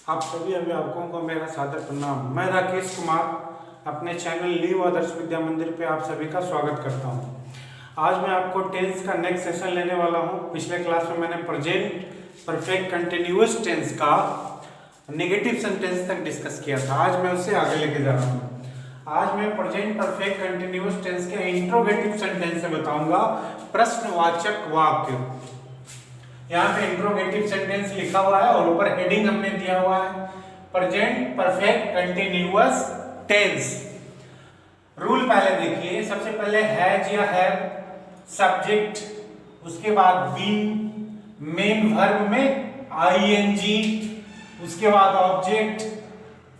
आप सभी अभिभावकों को मेरा सादर प्रणाम। मैं राकेश कुमार अपने चैनल लीव आदर्श विद्या मंदिर पे आप सभी का स्वागत करता हूं। आज मैं आपको टेंस का नेक्स्ट सेशन लेने वाला हूं। पिछले क्लास में मैंने प्रेजेंट परफेक्ट कंटिन्यूअस टेंस का नेगेटिव सेंटेंस तक डिस्कस किया था। आज मैं उससे आगे लेके जा रहा हूँ। आज मैं प्रेजेंट परफेक्ट कंटिन्यूअस टेंस के इंट्रोगेटिव सेंटेंस से बताऊंगा प्रश्नवाचक वाक्य। यहाँ पे इंट्रोगेटिव सेंटेंस लिखा हुआ है और ऊपर हेडिंग हमने दिया हुआ है present perfect continuous tense. Rule पहले देखिए। सबसे पहले हैज या हैव सब्जेक्ट, उसके बाद बीन, मेन वर्ब में आईएनजी, उसके बाद ऑब्जेक्ट,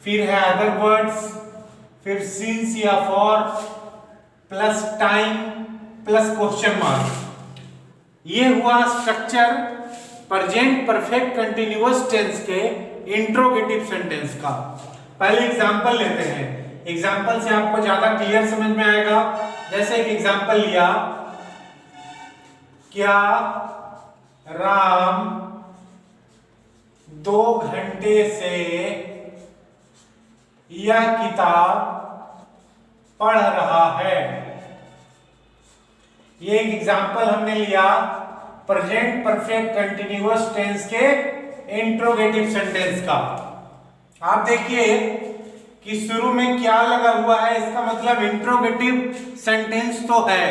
फिर है अदर वर्ड्स, फिर सिंस या for plus time plus question mark. ये हुआ structure present perfect continuous tense के इंट्रोगेटिव सेंटेंस का। पहले एग्जांपल लेते हैं। एग्जांपल से आपको ज्यादा क्लियर समझ में आएगा। जैसे एक एग्जांपल लिया, क्या राम 2 घंटे से यह किताब पढ़ रहा है। ये एक एग्जांपल हमने लिया प्रेजेंट परफेक्ट कंटिन्यूअस टेंस के इंट्रोगेटिव सेंटेंस का। आप देखिए कि शुरू में क्या लगा हुआ है, इसका मतलब इंट्रोगेटिव सेंटेंस तो है,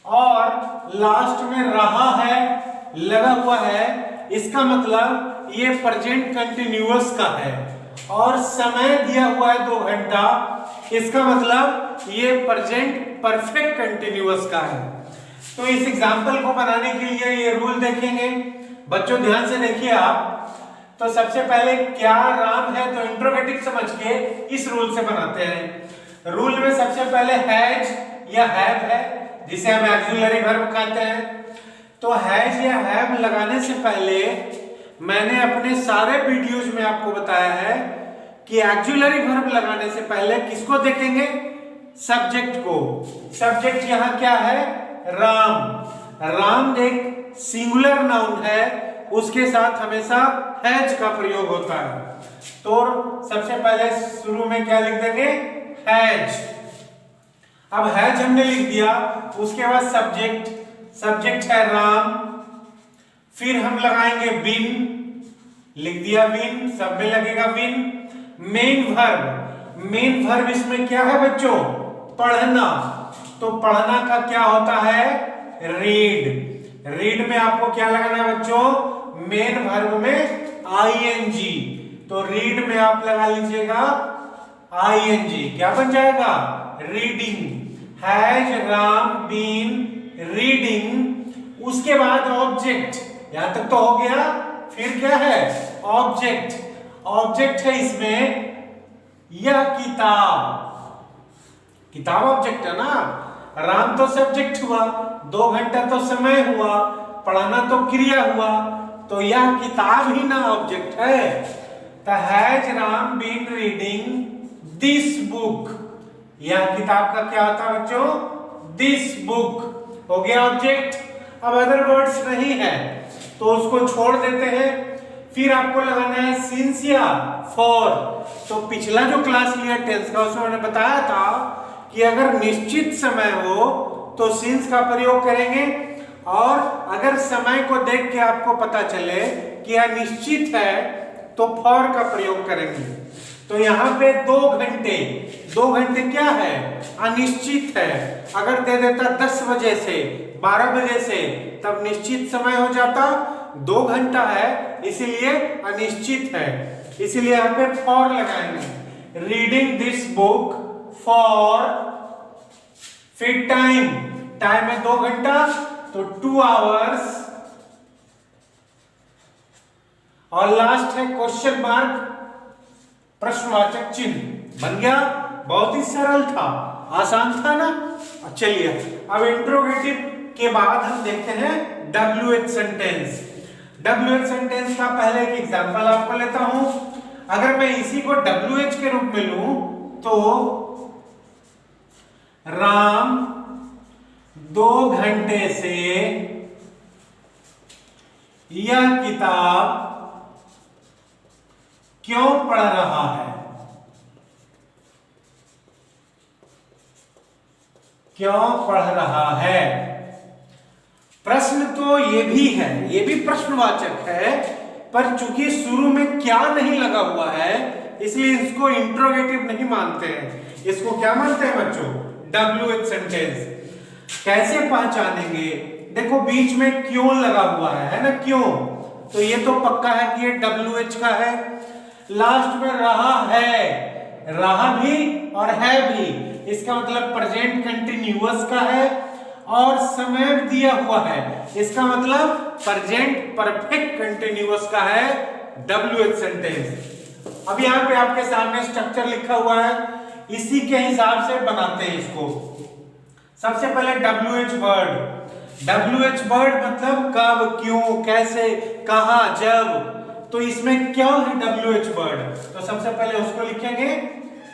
और लास्ट में रहा है लगा हुआ है, इसका मतलब ये प्रेजेंट कंटिन्यूअस का है, और समय दिया हुआ है 2 घंटा, इसका मतलब ये प्रेजेंट परफेक्ट कंटिन्यूअस का है। तो इस एग्जांपल को बनाने के लिए ये रूल देखेंगे। बच्चों ध्यान से देखिए आप। तो सबसे पहले क्या राम है तो इंट्रोगेटिव समझ के इस रूल से बनाते हैं। रूल में सबसे पहले हैज या हैव है, जिसे हम ऑक्सिलरी वर्ब कहते हैं। तो हैज या हैव लगाने से पहले मैंने अपने सारे वीडियोज में आपको बताया है कि ऑक्सिलरी वर्ब लगाने से पहले किसको देखेंगे? सब्जेक्ट को। सब्जेक्ट यहां क्या है? राम। राम एक सिंगुलर नाउन है, उसके साथ हमेशा हैज का प्रयोग होता है। तो सबसे पहले शुरू में क्या लिख देंगे? हैज। अब हैज हमने लिख दिया, उसके बाद सब्जेक्ट, सब्जेक्ट है राम, फिर हम लगाएंगे बिन, लिख दिया बिन, सब में लगेगा बिन। मेन वर्ब, मेन वर्ब इसमें क्या है बच्चों? पढ़ना। तो पढ़ना का क्या होता है? रीड। रीड में आपको क्या लगाना है बच्चों? मेन वर्ब में आईएनजी। तो रीड में आप लगा लीजिएगा आईएनजी। क्या बन जाएगा? Reading. Has Ram been reading. उसके बाद ऑब्जेक्ट, यहां तक तो हो गया। फिर क्या है? ऑब्जेक्ट। ऑब्जेक्ट है इसमें यह किताब। किताब ऑब्जेक्ट है ना। राम तो सब्जेक्ट हुआ, 2 घंटा तो समय हुआ, पढ़ना तो क्रिया हुआ, तो यह किताब ही ना ऑब्जेक्ट है। तो has Ram been reading this book. यह किताब का क्या होता है बच्चों? This book. हो गया ऑब्जेक्ट। अब अदर वर्ड्स नहीं है तो उसको छोड़ देते हैं। फिर आपको लगाना है सिंस या फॉर। तो पिछला जो क्लास लिया टेंस का, उसमें मैंने बताया था कि अगर निश्चित समय हो तो सिंस का प्रयोग करेंगे, और अगर समय को देख के आपको पता चले कि यह निश्चित है तो फॉर का प्रयोग करेंगे। तो यहाँ पे 2 घंटे, 2 घंटे क्या है? अनिश्चित है। अगर दे देता 10 बजे से 12 बजे से, तब निश्चित समय हो जाता। 2 घंटा है इसीलिए अनिश्चित है, इसीलिए यहाँ पे फॉर लगाएंगे। रीडिंग दिस बुक फॉर, फिर टाइम, टाइम है 2 घंटा तो 2 आवर्स, और लास्ट है क्वेश्चन मार्क, प्रश्नवाचक चिन्ह। बन गया। बहुत ही सरल था, आसान था ना। चलिए अब इंट्रोगेटिव के बाद हम देखते हैं WH सेंटेंस। WH सेंटेंस का पहले एक एग्जांपल आपको लेता हूं। अगर मैं इसी को WH के रूप में लूं तो राम 2 घंटे से यह किताब क्यों पढ़ रहा है, क्यों पढ़ रहा है। प्रश्न तो ये भी है, ये भी प्रश्नवाचक है, पर चूंकि शुरू में क्या नहीं लगा हुआ है इसलिए इसको इंट्रोगेटिव नहीं मानते हैं। इसको क्या मानते हैं बच्चों? WH sentence. कैसे पहचानेंगे? देखो बीच में क्यों लगा हुआ है ना, क्यों, तो ये तो पक्का है कि ये WH का है। लास्ट में रहा है, रहा भी और है भी, इसका मतलब प्रेजेंट कंटिन्यूअस का है, और समय दिया हुआ है, इसका मतलब प्रेजेंट परफेक्ट कंटिन्यूअस का है WH सेंटेंस। अब यहाँ पे आपके सामने स्ट्रक्चर लिखा हुआ है, इसी के हिसाब से बनाते हैं इसको। सबसे पहले WH वर्ड। WH वर्ड मतलब कब, क्यों, कैसे, कहां, जब, तो इसमें क्यों है WH वर्ड, तो सबसे पहले उसको लिखेंगे।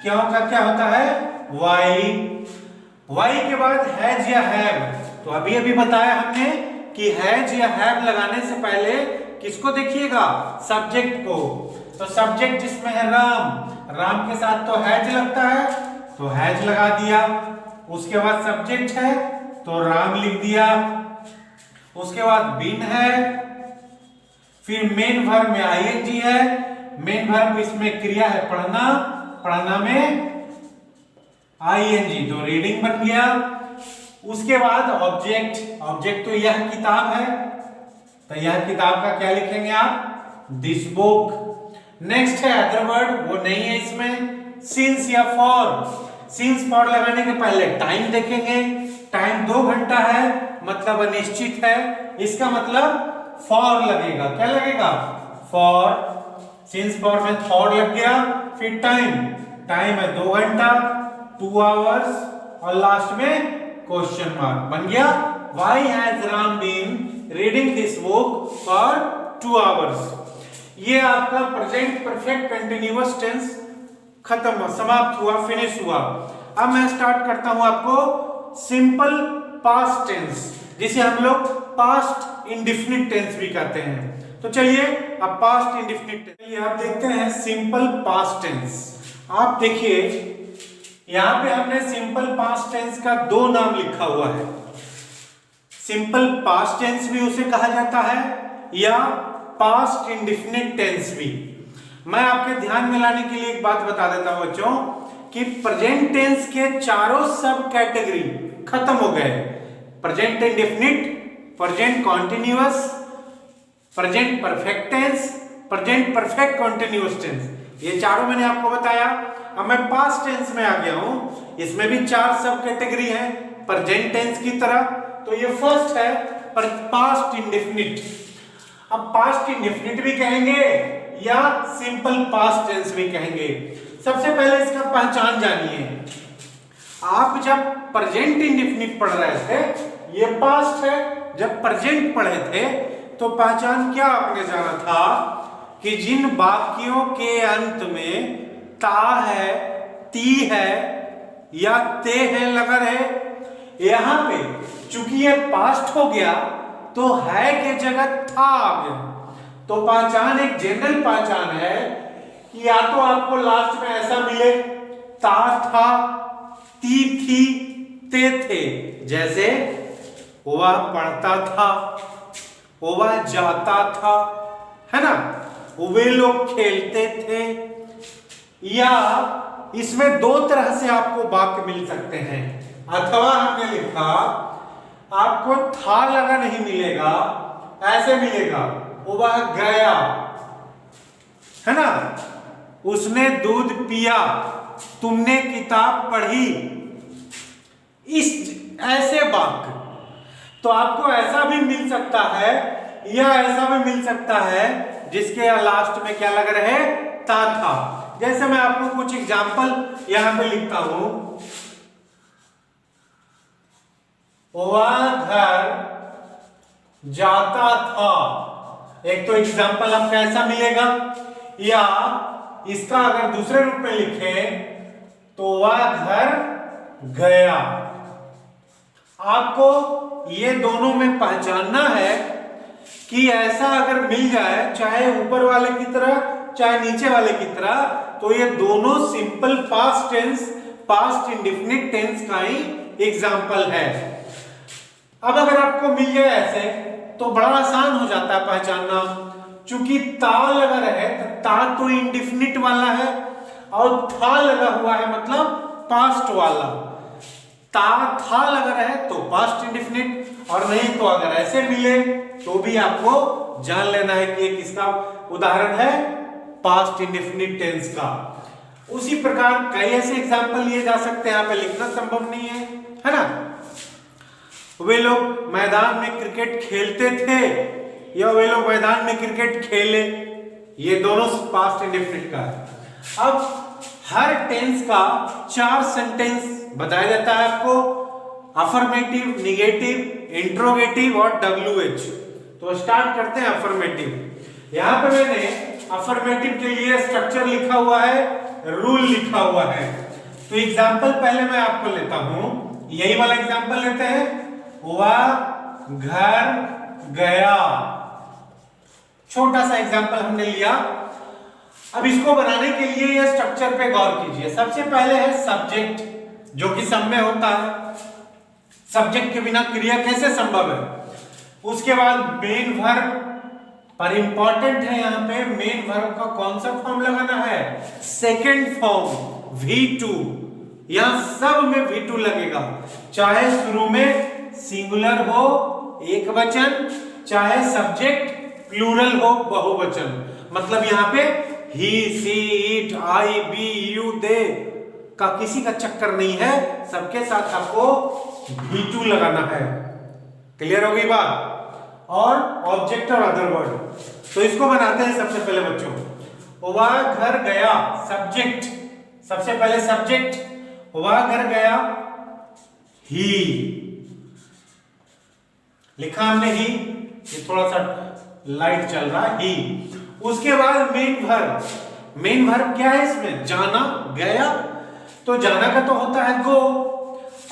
क्यों का क्या होता है? वाई। वाई के बाद हैज या हैव, तो अभी अभी बताया हमने कि हैज या हैव लगाने से पहले किसको देखिएगा? सब्जेक्ट को। तो सब्जेक्ट जिसमें है राम, राम के साथ तो हैज लगता है, तो हैज लगा दिया। उसके बाद सब्जेक्ट है तो राम लिख दिया। उसके बाद बिन है, फिर मेन वर्ब में आईएनजी है, मेन वर्ब इसमें क्रिया है पढ़ना, पढ़ना में आईएनजी, तो रीडिंग बन गया। उसके बाद ऑब्जेक्ट, ऑब्जेक्ट तो यह किताब है, तो यह किताब का क्या लिखेंगे आप? This book. नेक्स्ट है अदर वर्ड, वो नहीं है इसमें। सिंस या फॉर, सिंस फॉर लगाने के पहले टाइम देखेंगे, टाइम 2 घंटा है मतलब अनिश्चित है, इसका मतलब फॉर लगेगा। क्या लगेगा? फॉर। सिंस फॉर में फॉर लग गया, फिर टाइम, टाइम है 2 घंटा, 2 आवर्स, और लास्ट में क्वेश्चन मार्क बन गया। Why has Ram been reading this book for 2 hours? ये आपका प्रेजेंट परफेक्ट कंटिन्यूअस टेंस खत्म, समाप्त हुआ, फिनिश हुआ। अब मैं स्टार्ट करता हूं आपको सिंपल पास्ट टेंस, जिसे हम लोग पास्ट इंडेफिनिट टेंस भी कहते हैं। तो चलिए अब पास्ट इंडेफिनिट टेंस आप देखते हैं। सिंपल पास्ट टेंस, आप देखिए यहां पे हमने सिंपल पास्ट टेंस का 2 नाम लिखा हुआ है। सिंपल पास्ट टेंस भी उसे कहा जाता है या पास्ट इंडेफिनिट टेंस भी। मैं आपके ध्यान में लाने के लिए एक बात बता देता हूं बच्चों कि प्रेजेंट टेंस के चारों सब कैटेगरी खत्म हो गए। Present indefinite, present continuous, present perfect tense, present perfect continuous tense, ये चारों मैंने आपको बताया। अब मैं पास्ट टेंस में आ गया हूं, इसमें भी 4 सब कैटेगरी है प्रेजेंट टेंस की तरह। तो ये फर्स्ट है पास्ट इंडेफिनिट। अब पास्ट इंडेफिनिट भी कहेंगे या सिंपल पास्ट टेंस भी कहेंगे। सबसे पहले इसका पहचान जानिए। आप जब प्रेजेंट इंडेफिनिट पढ़ रहे थे, ये पास्ट है, जब प्रेजेंट पढ़े थे तो पहचान क्या आपने जाना था कि जिन वाक्यों के अंत में ता है, ती है या ते है लगा रहे, यहां पे चूंकि ये पास्ट हो गया तो है के जगह था आ गया। तो पहचान एक जनरल पहचान है कि या तो आपको लास्ट में ऐसा मिले ता था, ती थी, ते थे, जैसे वह पढ़ता था, वह जाता था, है ना, वे लोग खेलते थे। या इसमें 2 तरह से आपको वाक्य मिल सकते हैं। अथवा हमने लिखा आपको था लगा नहीं मिलेगा, ऐसे मिलेगा वह गया, है ना, उसने दूध पिया, तुमने किताब पढ़ी, इस ऐसे वाक्य। तो आपको ऐसा भी मिल सकता है या ऐसा भी मिल सकता है जिसके लास्ट में क्या लग रहे, ता था। जैसे मैं आपको कुछ एग्जाम्पल यहां पे लिखता हूं। वह घर जाता था, एक तो एग्जाम्पल आपका ऐसा मिलेगा। या इसका अगर दूसरे रूप में लिखें तो वह घर गया। आपको ये दोनों में पहचानना है कि ऐसा अगर मिल जाए, चाहे ऊपर वाले की तरह चाहे नीचे वाले की तरह, तो ये दोनों simple past tense, past indefinite tense का ही एग्जाम्पल है। अब अगर आपको मिल जाए ऐसे तो बड़ा आसान हो जाता है पहचानना, चूंकि ता लगा रहे तो ता तो इंडेफिनिट वाला है और था लगा हुआ है मतलब पास्ट वाला। ता था लगा रहे तो पास्ट इंडेफिनिट, और नहीं तो अगर ऐसे मिले तो भी आपको जान लेना है कि ये किसका उदाहरण है, पास्ट इंडेफिनिट टेंस का। उसी प्रकार कई ऐसे एग्जाम्पल लिए जा सकते हैं, यहाँ पे लिखना संभव नहीं है ना। वे लोग मैदान में क्रिकेट खेलते थे या वे लोग मैदान में क्रिकेट खेले, ये दोनों पास्ट इंडेफिनिट का है। अब हर टेंस का 4 सेंटेंस बताया जाता है आपको, अफर्मेटिव, निगेटिव, इंट्रोगेटिव और WH। तो स्टार्ट करते हैं अफर्मेटिव। यहां पे मैंने अफर्मेटिव के लिए स्ट्रक्चर लिखा हुआ है, रूल लिखा हुआ है। तो एग्जाम्पल पहले मैं आपको लेता हूं, यही वाला एग्जाम्पल लेते हैं। वह घर गया, छोटा सा एग्जाम्पल हमने लिया। अब इसको बनाने के लिए यह स्ट्रक्चर पे गौर कीजिए। सबसे पहले है सब्जेक्ट, जो कि सब में होता है, सब्जेक्ट के बिना क्रिया कैसे संभव है। उसके बाद मेन वर्ब, पर इंपॉर्टेंट है यहां पे मेन वर्ब का कौन सा फॉर्म लगाना है, सेकेंड फॉर्म V2। यहां सब में V2 लगेगा, चाहे शुरू में सिंगुलर हो एक वचन, चाहे सब्जेक्ट प्लूरल हो बहुवचन। मतलब यहाँ पे ही, सी, इट, आई, बी, यू, दे का किसी का चक्कर नहीं है, सबके साथ आपको V2 लगाना है। क्लियर हो गई बात। और ऑब्जेक्ट और अदर वर्ड, तो इसको बनाते हैं सबसे पहले बच्चों। वह घर गया, सब्जेक्ट, सबसे पहले सब्जेक्ट, वह घर गया, ही लिखा हमने ही, ये थोड़ा सा लाइट चल रहा है, ही। उसके बाद मेन वर्ब, मेन वर्ब क्या है इसमें, जाना, गया। तो जाना का तो होता है गो,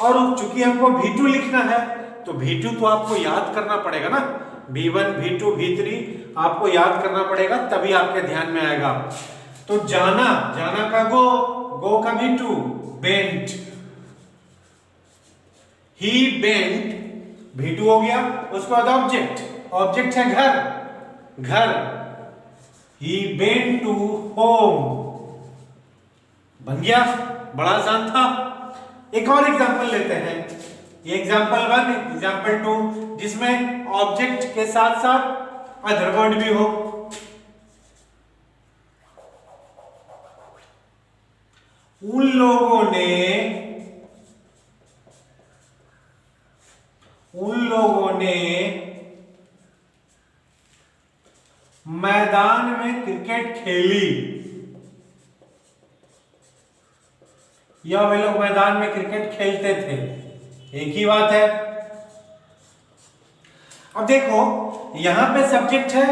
और चूंकि हमको V2 लिखना है तो V2 तो आपको याद करना पड़ेगा ना, V1, V2, V3 आपको याद करना पड़ेगा, तभी आपके ध्यान में आएगा। तो जाना, जाना का गो, गो का V2, बेंट, ही बेंट, V2 हो गया। उसके बाद ऑब्जेक्ट, ऑब्जेक्ट है घर, घर, ही बेंट टू होम, बन गया, बड़ा आसान था। एक और एग्जांपल लेते हैं, ये एग्जांपल 1, एग्जांपल 2, जिसमें ऑब्जेक्ट के साथ साथ अदर वर्ड भी हो। उन लोगों ने मैदान में क्रिकेट खेली, या वे लोग मैदान में क्रिकेट खेलते थे, एक ही बात है। अब देखो यहां पे सब्जेक्ट है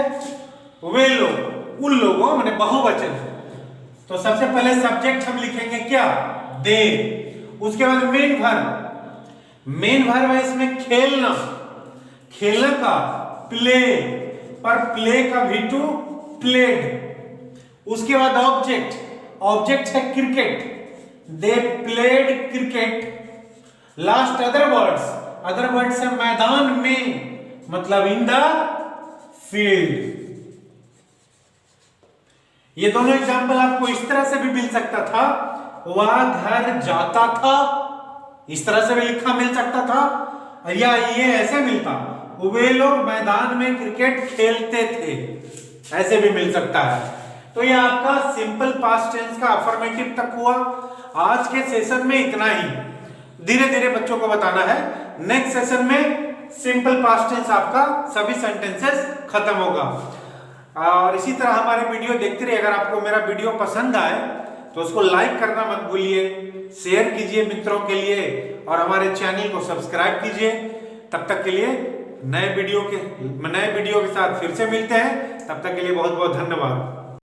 वे लोग, उन लोगों माने बहुवचन है, तो सबसे पहले सब्जेक्ट हम लिखेंगे क्या, दे। उसके बाद मेन वर्ब, मेन वर्ब है इसमें खेलना, खेलना का प्ले, पर प्ले का V2 प्लेड। उसके बाद ऑब्जेक्ट, ऑब्जेक्ट है cricket, they played cricket. Last other words, other words है मैदान में, मतलब इन द फील्ड। ये दोनों एग्जाम्पल आपको इस तरह से भी मिल सकता था, वह घर जाता था, इस तरह से भी लिखा मिल सकता था, या ये ऐसे मिलता, वे लोग मैदान में क्रिकेट खेलते थे, ऐसे भी मिल सकता है। तो ये आपका सिंपल पास्ट टेंस का अफर्मेटिव तक हुआ। आज के सेशन में इतना ही, धीरे धीरे बच्चों को बताना है। नेक्स्ट सेशन में सिंपल पास्ट टेंस आपका सभी सेंटेंसेस खत्म होगा। और इसी तरह हमारे वीडियो देखते रहिए। अगर आपको मेरा वीडियो पसंद आए तो उसको लाइक करना मत भूलिए, शेयर कीजिए मित्रों के लिए, और हमारे चैनल को सब्सक्राइब कीजिए। तब तक के लिए नए वीडियो के साथ फिर से मिलते हैं। तब तक के लिए बहुत बहुत धन्यवाद।